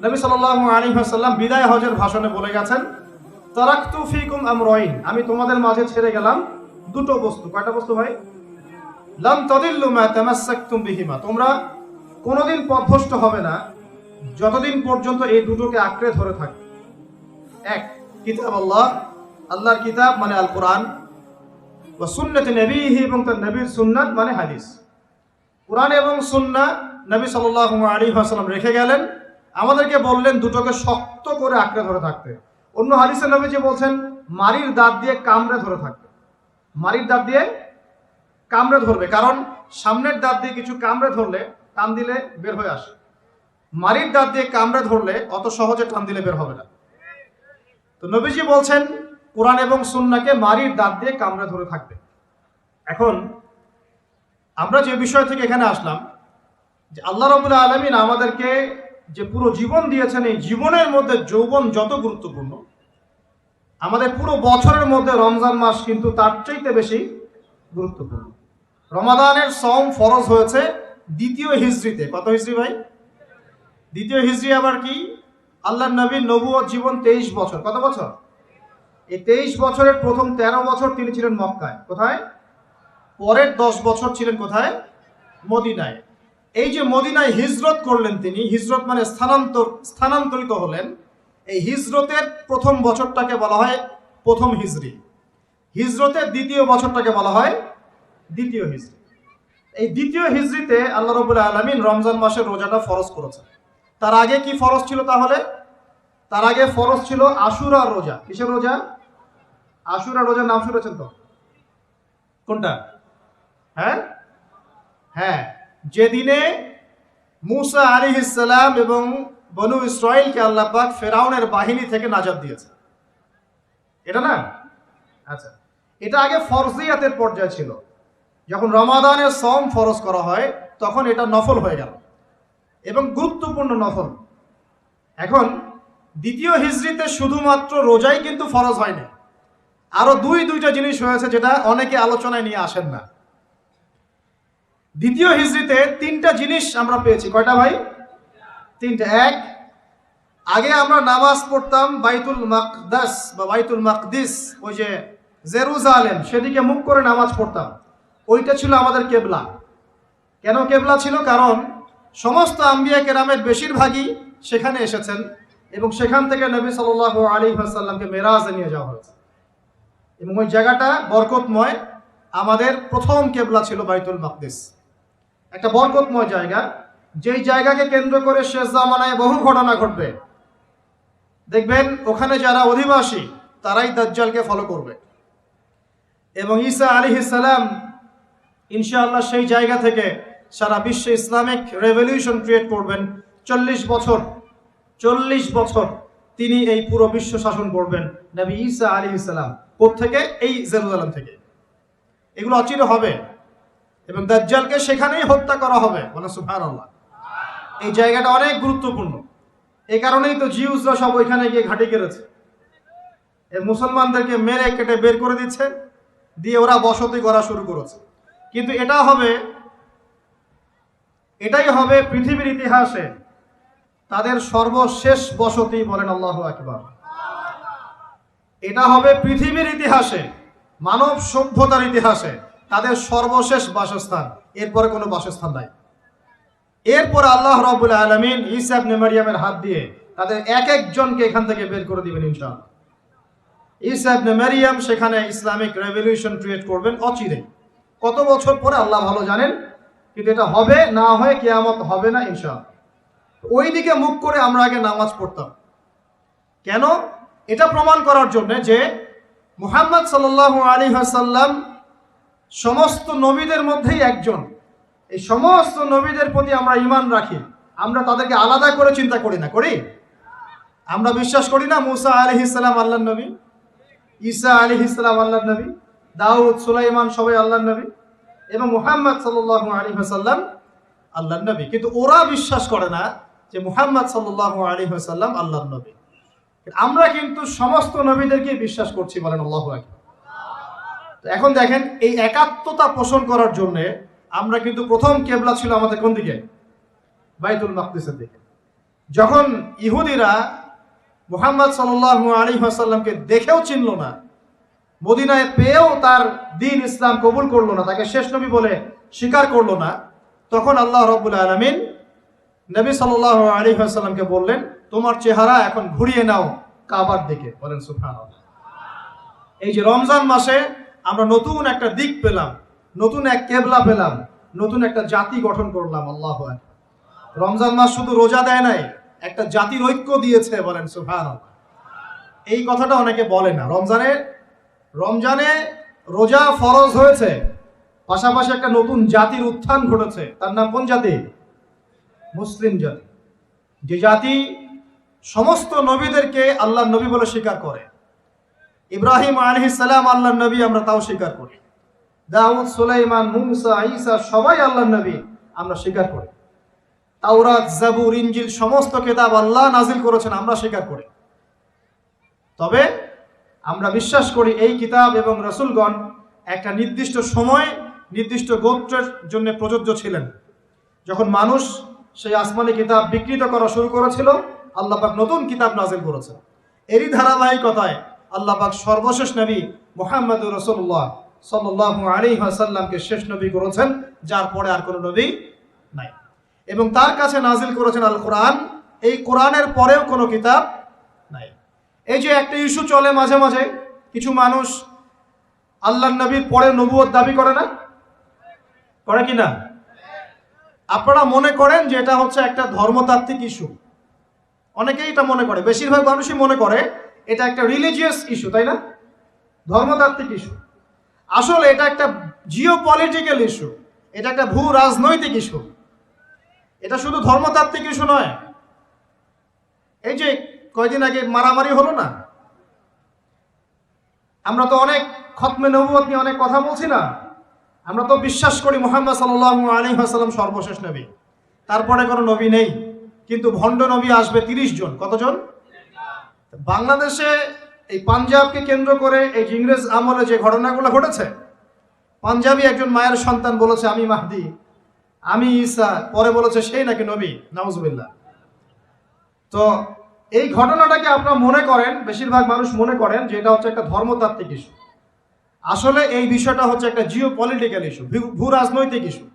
নবী সাল্লাল্লাহু আলাইহি ওয়াসাল্লাম বিদায় হজের ভাষণে বলে গেছেন, তারাকতু ফিকুম আমরাইন, আমি তোমাদের মাঝে ছেড়ে গেলাম দুটো বস্তু। কয়টা বস্তু ভাই? লাম তাদিল্লু মা তামাসসাকতুম বিহিমা, তোমরা কোনোদিন পথভ্রষ্ট হবে না যতদিন পর্যন্ত এই দুটোকে আঁকড়ে ধরে থাকবে। এক, কিতাব আল্লাহ, আল্লাহর কিতাব মানে আল কোরআন, ওয়া সুন্নাতে নবীহি, এবং তার নবীর সুন্নাত মানে হাদিস। কোরআন এবং সুন্নাহ নবী সাল্লাল্লাহু আলাইহি ওয়াসাল্লাম রেখে গেলেন, আমাদেরকে বললেন দুটোকে শক্ত করে আঁকড়ে ধরে থাকতে। অন্য হাদিসে নবীজি বলছেন মারির দাঁত দিয়ে কামড়ে ধরে থাকবে। মারির দাঁত দিয়ে কামড়ে ধরবে, কারণ সামনের দাঁত দিয়ে কিছু কামড়ে ধরলে টান দিলে বের হয়ে আসে, মারির দাঁত দিয়ে কামড়ে ধরলে অত সহজে টান দিলে বের হবে না। তো নবীজি বলছেন কোরআন এবং সুন্নাহকে মারির দাঁত দিয়ে কামড়ে ধরে থাকবে। এখন আমরা যে বিষয় থেকে এখানে আসলাম, যে আল্লাহ রাব্বুল আলামিন আমাদেরকে যে পুরো জীবন দিয়েছেন, এই জীবনের মধ্যে যৌবন যত গুরুত্বপূর্ণ, আমাদের পুরো বছরের মধ্যে রমজান মাস কিন্তু তার চাইতে বেশি গুরুত্বপূর্ণ। রমাদানের সওম ফরজ হয়েছে দ্বিতীয় হিজরিতে। কত হিজরি ভাই? দ্বিতীয় হিজরি আবার কি? আল্লাহর নবীর নবুয়ত জীবন 23 বছর। কত বছর? এই 23 বছরের প্রথম 13 বছর তিনি ছিলেন মক্কায়। কোথায়? পরের 10 বছর ছিলেন কোথায়? মদিনায়। এই যে মদিনায় হিজরত করলেন তিনি, হিজরত মানে স্থানান্তরিত হলেন, এই হিজরতের প্রথম বছরটাকে বলা হয় প্রথম হিজরি, হিজরতের দ্বিতীয় বছরটাকে বলা হয় দ্বিতীয় হিজরি। এই দ্বিতীয় হিজরিতে আল্লাহ রাব্বুল আলামিন রমজান মাসের রোজাটা ফরজ করেছেন। তার আগে কি ফরজ ছিল তাহলে? তার আগে ফরজ ছিল আশুরা রোজা। কিসের রোজা? আশুরা রোজার নাম শুনেছেন তো? কোনটা? হ্যাঁ, যেদিনে মুসা আলাইহিস সালাম এবং বনু ইসরাইলকে আল্লাহ পাক ফেরাউনের বাহিনী থেকে নাজাত দিয়েছে, এটা না? আচ্ছা, এটা আগে ফরজিয়াতের পর্যায়ে ছিল। যখন রমাদানের সওম ফরজ করা হয় তখন এটা নফল হয়ে গেল, এবং গুরুত্বপূর্ণ নফল। এখন দ্বিতীয় হিজরিতে শুধুমাত্র রোজাই কিন্তু ফরজ হয়নি, আরো দুইটা জিনিস হয়েছে যেটা অনেকে আলোচনায় নিয়ে আসেন না। দ্বিতীয় হিজরিতে 3টা জিনিস আমরা পেয়েছি। কয়টা ভাই? 3টা। এক, আগে আমরা নামাজ পড়তাম বাইতুল মাকদাস বা বাইতুল মাকদিস, ওই যে জেরুজালেম, সেদিকে মুখ করে নামাজ পড়তাম। ওইটা ছিল আমাদের কেবলা। কেন কেবলা ছিল? কারণ সমস্ত আম্বিয়া কেরামের বেশিরভাগই সেখানে এসেছেন, এবং সেখান থেকে নবী সাল্লাল্লাহু আলাইহি ওয়াসাল্লামকে মেরাজে নিয়ে যাওয়া হয়েছে, এবং ওই জায়গাটা বরকতময়। আমাদের প্রথম কেবলা ছিল বাইতুল মাকদিস, একটা বরকতময় জায়গা, যেই জায়গাকে কেন্দ্র করে শেষ জামানায় বহু ঘটনা ঘটবে। দেখবেন ওখানে যারা অধিবাসী তারাই দাজ্জালকে ফলো করবে, এবং ঈসা আলাইহিস সালাম ইনশাআল্লাহ সেই জায়গা থেকে সারা বিশ্বে ইসলামিক রেভলিউশন ক্রিয়েট করবেন। 40 বছর তিনি এই পুরো বিশ্ব শাসন করবেন। নবী ঈসা আলাইহিস সালাম কোত্থেকে? এই জেরুজালেম থেকে। এগুলো অচির হবে, এবং দাজ্জালকে সেখানেই হত্যা করা হবে। বলে সুবহানাল্লাহ। এই জায়গাটা অনেক গুরুত্বপূর্ণ। এই কারণেই তো জিউসরা সব ওইখানে গিয়ে ঘাঁটি কেড়েছে, এই মুসলমানদেরকে মেরে কেটে বের করে দিচ্ছে, দিয়ে ওরা বসতি করা শুরু করেছে। কিন্তু এটাই হবে পৃথিবীর ইতিহাসে তাদের সর্বশেষ বসতি। বলেন আল্লাহু আকবার। এটা হবে পৃথিবীর ইতিহাসে, মানব সভ্যতার ইতিহাসে তাদের সর্বশেষ বাসস্থান। এরপরে কোনো বাসস্থান নাই। এরপর আল্লাহ রাব্বুল আলামিন ঈসা ইবনে মারইয়ামের হাত দিয়ে তাদের এক একজনকে এখান থেকে বের করে দিবেন ইনশাআল্লাহ। ঈসা ইবনে মারইয়াম সেখানে ইসলামিক রেভলিউশন ক্রিয়েট করবেন অচিরে। কত বছর পরে আল্লাহ ভালো জানেন, কিন্তু এটা হবে, না হয় কিয়ামত হবে না ইনশাআল্লাহ। ওই দিকে মুখ করে আমরা আগে নামাজ পড়তাম। কেন? এটা প্রমাণ করার জন্য যে মুহাম্মদ সাল্লাল্লাহু আলাইহি ওয়াসাল্লাম সমস্ত নবীদের মধ্যেই একজন। এই সমস্ত নবীদের প্রতি আমরা ঈমান রাখি। আমরা তাদেরকে আলাদা করে চিন্তা করি না, করি? আমরা বিশ্বাস করি না মুসা আলাইহিস সালাম আল্লাহর নবী, ঈসা আলাইহিস সালাম আল্লাহর নবী, দাউদ, সুলাইমান সবাই আল্লাহর নবী, এবং মুহাম্মদ সাল্লাল্লাহু আলাইহি ওয়াসাল্লাম আল্লাহর নবী। কিন্তু ওরা বিশ্বাস করে না যে মুহাম্মদ সাল্লাল্লাহু আলাইহি ওয়াসাল্লাম আল্লাহর নবী। আমরা কিন্তু সমস্ত নবীদেরকে বিশ্বাস করছি। বলেন আল্লাহু আকবার। এখন দেখেন, এই একাত্মতা পোষণ করার জন্য আমরা কিন্তু প্রথম কেবলা ছিল আমাদের কোন দিকে? বাইতুল মাকদিসের দিকে। যখন ইহুদিরা মুহাম্মদ সাল্লাল্লাহু আলাইহি ওয়াসাল্লামকে দেখেও চিনল না, মদিনায় পেয়েও তার দ্বীন ইসলাম কবুল করলো না, তাকে শেষ নবী বলে স্বীকার করলো না, তখন আল্লাহ রাব্বুল আলামিন নবী সাল্লাল্লাহু আলাইহি ওয়াসাল্লামকে বললেন, তোমার চেহারা এখন ঘুরিয়ে নাও কাবার দিকে। বলেন সুবহানাল্লাহ। এই যে রমজান মাসে আমরা নতুন একটা দিক পেলাম, নতুন এক কেবলা পেলাম, নতুন একটা জাতি গঠন করলাম। আল্লাহু আকবার। রমজান মাস শুধু রোজা দেয় নাই, একটা জাতির ঐক্য দিয়েছে। বলেন সুবহানাল্লাহ। এই কথাটা অনেকে বলে না। রমজানে রোজা ফরজ হয়েছে, পাশাপাশি একটা নতুন জাতির উত্থান ঘটেছে। তার নাম কোন জাতি? মুসলিম জাতি। যে জাতি সমস্ত নবীদেরকে আল্লাহর নবী বলে স্বীকার করে। ইব্রাহিম আলাইহিস সালাম আল্লাহর নবী, আমরা তাও স্বীকার করি। দাউদ, সুলাইমান, মুসা, ঈসা সবাই আল্লাহর নবী, আমরা স্বীকার করি। তাওরাত, জাবুর, ইনজিল সমস্ত কিতাব আল্লাহ নাজিল করেছেন, আমরা স্বীকার করি। তবে আমরা বিশ্বাস করি এই কিতাব এবং রাসূলগণ একটা নির্দিষ্ট সময়, নির্দিষ্ট গোত্রের জন্য প্রযোজ্য ছিলেন। যখন মানুষ সেই আসমানি কিতাব বিকৃত করা শুরু করেছিল, আল্লাহ পাক নতুন কিতাব নাজিল করেছেন। এরই ধারাবাহিকতায় আল্লাহ পাক সর্বশেষ নবী মুহাম্মদুর রাসূলুল্লাহ সাল্লাল্লাহু আলাইহি ওয়াসাল্লামকে শেষ নবী করেছেন, যার পরে আর কোনো নবী নাই। এবং তার কাছে নাজিল করেছেন আল কোরআন। এই কোরআনের পরেও কোনো কিতাব নাই। এই যে একটা ইস্যু চলে মাঝে মাঝে, কিছু মানুষ আল্লাহর নবীর পরে নবুয়ত দাবি করে না, করে কি না? আপনারা মনে করেন যে এটা হচ্ছে একটা ধর্মতাত্ত্বিক ইস্যু। অনেকেই এটা মনে করে, বেশিরভাগ মানুষই মনে করে এটা একটা রিলিজিয়াস ইস্যু, তাই না? ধর্মতাত্ত্বিক ইস্যু। আসলে এটা একটা জিওপলিটিক্যাল ইস্যু, এটা একটা ভূ রাজনৈতিক ইস্যু। এটা শুধু ধর্মতাত্ত্বিক ইস্যু নয়। এই যে কয়দিন আগে মারামারি হলো না, আমরা তো অনেক খতমে নবুয়ত নিয়ে অনেক কথা বলছি না? আমরা তো বিশ্বাস করি মুহাম্মদ সাল্লাল্লাহু আলাইহি ওয়াসাল্লাম সর্বশেষ নবী, তারপরে কোনো নবী নেই। কিন্তু ভণ্ড নবী আসবে 30 জন। কতজন? বাংলাদেশে এই পাঞ্জাবকে কেন্দ্র করে এই ইংরেজ আমলে যে ঘটনাগুলো ঘটেছে, পাঞ্জাবি একজন মায়ের সন্তান বলেছে আমি মাহদি, আমি ঈসা, পরে বলেছে সেই নাকি নবী। নাউজুবিল্লাহ। তো এই ঘটনাটাকে আপনারা মনে করেন, বেশিরভাগ মানুষ মনে করেন যে এটা হচ্ছে একটা ধর্মতাত্ত্বিক ইস্যু। আসলে এই বিষয়টা হচ্ছে একটা জিওপলিটিক্যাল ইস্যু, ভূ রাজনৈতিক ইস্যু।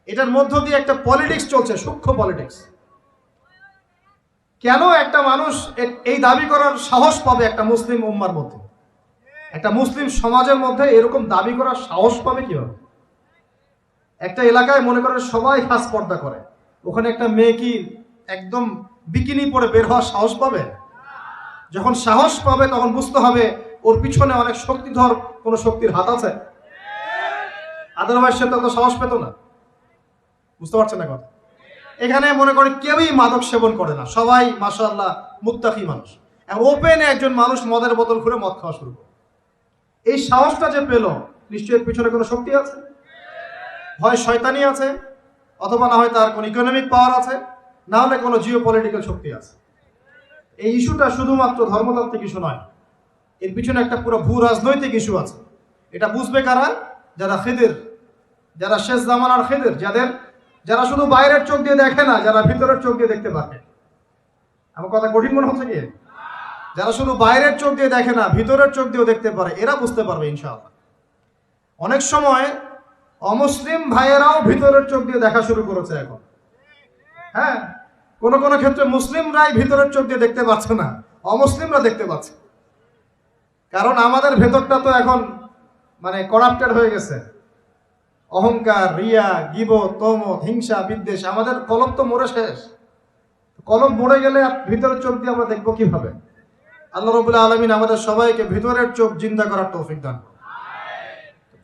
এটার মধ্য দিয়ে একটা পলিটিক্স চলছে, সূক্ষ্ম পলিটিক্স। কেন একটা মানুষ এই দাবি করার সাহস পাবে একটা মুসলিম উম্মার মধ্যে, একটা মুসলিম সমাজের মধ্যে এরকম দাবি করার সাহস পাবে কিভাবে? একটা এলাকায় মনে করেন সবাই খাস পর্দা করে, ওখানে একটা মেয়ে কি একদম বিকিনি পরে বের হওয়ার সাহস পাবে? যখন সাহস পাবে তখন বুঝতে হবে ওর পিছনে অনেক শক্তিধর কোন শক্তির হাত আছে। আদারওয়াইজ সে তো সাহস পেত না। বুঝতে পারছেন না কথা? এখানে মনে করি কেউই মাদক সেবন করে না, সবাই মাশাআল্লাহ মুত্তাকি মানুষ। ওপেনে একজন মানুষ মদের বোতল খুলে মদ খাওয়া শুরু করে। এই সাহসটা যে পেল, নিশ্চয়ই পিছনে কোনো শক্তি আছে। হয় শয়তানি আছে, অথবা না হয় তার কোনো ইকোনমিক পাওয়ার আছে, না হলে কোনো জিওপলিটিক্যাল শক্তি আছে। এই ইস্যুটা শুধুমাত্র ধর্মতাত্ত্বিক ইস্যু নয়, এর পিছনে একটা পুরো ভূ রাজনৈতিক ইস্যু আছে। এটা বুঝবে কারা? যারা খিদির, যারা শেষ জামানার খিদির, যারা শুধু বাইরের চোখ দিয়ে দেখে না, যারা ভিতরের চোখ দিয়ে দেখতে পারে। আমার কথা কঠিন মনে হচ্ছে কি? যারা শুধু বাইরের চোখ দিয়ে দেখে না, ভিতরের চোখ দিয়েও দেখতে পারে, এরা বুঝতে পারবে ইনশাআল্লাহ। অনেক সময় অমুসলিম ভাইয়েরাও ভিতরের চোখ দিয়ে দেখা শুরু করেছে এখন। হ্যাঁ, কোন কোন ক্ষেত্রে মুসলিমরাই ভিতরের চোখ দিয়ে দেখতে পাচ্ছে না, অমুসলিমরা দেখতে পাচ্ছে। কারণ আমাদের ভেতরটা তো এখন মানে করাপ্টেড হয়ে গেছে। অহংকার, রিয়া, গীবত, তমত, হিংসা, বিদ্বেষ, আমাদের কলব তো মরে শেষ। কলব মরে গেলে ভিতরের চোখ দিয়ে আমরা দেখবো কিভাবে? আল্লাহ রাব্বুল আলামিন আমাদের সবাইকে ভিতরের চোখ জিন্দা করার তৌফিক দান।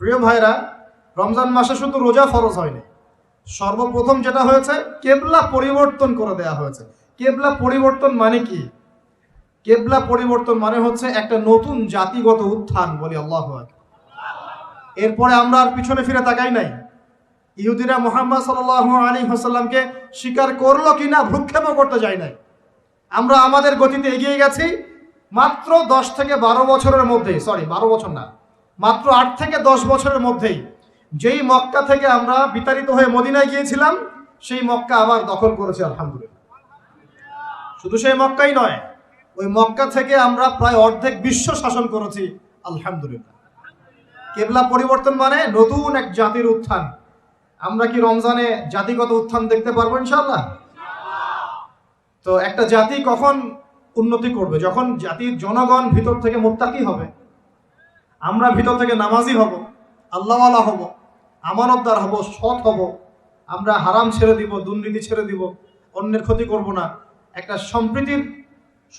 প্রিয় ভাইরা, রমজান মাসে শুধু রোজা ফরজ হয়নি, সর্বপ্রথম যেটা হয়েছে কেবলা পরিবর্তন করে দেয়া হয়েছে। কেবলা পরিবর্তন মানে কি? কেবলা পরিবর্তন মানে হচ্ছে একটা নতুন জাতিগত উত্থান। বলি আল্লাহু আকবার। এরপরে আমরা আর পিছনে ফিরে তাকাই নাই। ইহুদিরা মুহাম্মদ সাল্লাল্লাহু আলাইহি ওয়াসাল্লামকে স্বীকার করলো কিনা ভ্রুক্ষেপও করতে যায় নাই। আমরা আমাদের গতিতে এগিয়ে গেছি। মাত্র 10 থেকে 12 বছরের মধ্যেই, 12 বছর না, মাত্র 8 থেকে 10 বছরের মধ্যেই যেই মক্কা থেকে আমরা বিতাড়িত হয়ে মদিনায় গিয়েছিলাম, সেই মক্কা আবার দখল করেছে আলহামদুলিল্লাহ। শুধু সেই মক্কাই নয়, ওই মক্কা থেকে আমরা প্রায় অর্ধেক বিশ্ব শাসন করেছি, আলহামদুলিল্লাহ। কেবলা পরিবর্তন মানে নতুন এক জাতির উত্থান। আমরা কি রমজানে জাতিগত উত্থান দেখতে পারবো ইনশাআল্লাহ? তো একটা জাতি কখন উন্নতি করবে? যখন জাতির জনগণ ভিতর থেকে মুত্তাকি হবে, আমরা ভিতর থেকে নামাজি হব, আল্লাহওয়ালা হব, আমানতদার হব, সৎ হব, আমরা হারাম ছেড়ে দিব, দুর্নীতি ছেড়ে দিব, অন্যের ক্ষতি করব না, একটা সম্প্রীতির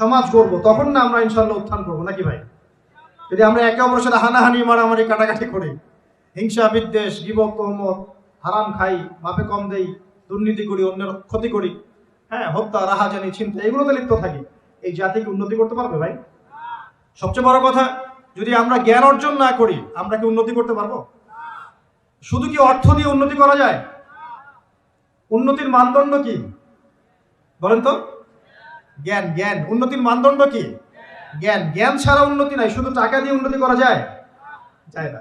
সমাজ করব, তখন না আমরা ইনশাআল্লাহ উত্থান করবো, নাকি ভাই? যদি আমরা একে অপরের সাথে হানাহানি, মারামারি, কাটাকাটি করি, হিংসা বিদ্বেষ, গীবত, তহমত, হারাম খাই, মাপে কম দেই, দুর্নীতি করি, অন্যের ক্ষতি করি, হ্যাঁ, হত্যা, রাহাজানি, ছিনতাই, এগুলোতে লিপ্ত থাকি, এই জাতিকে উন্নতি করতে পারবে ভাই? সবচেয়ে বড় কথা, যদি আমরা জ্ঞান অর্জন না করি, আমরা কি উন্নতি করতে পারবো? শুধু কি অর্থ দিয়ে উন্নতি করা যায়? উন্নতির মানদণ্ড কি বলেন তো? জ্ঞান। জ্ঞান। উন্নতির মানদণ্ড কি? জ্ঞান। জ্ঞান ছাড়া উন্নতি নাই। শুধু টাকা দিয়ে উন্নতি করা যায়? যায় না।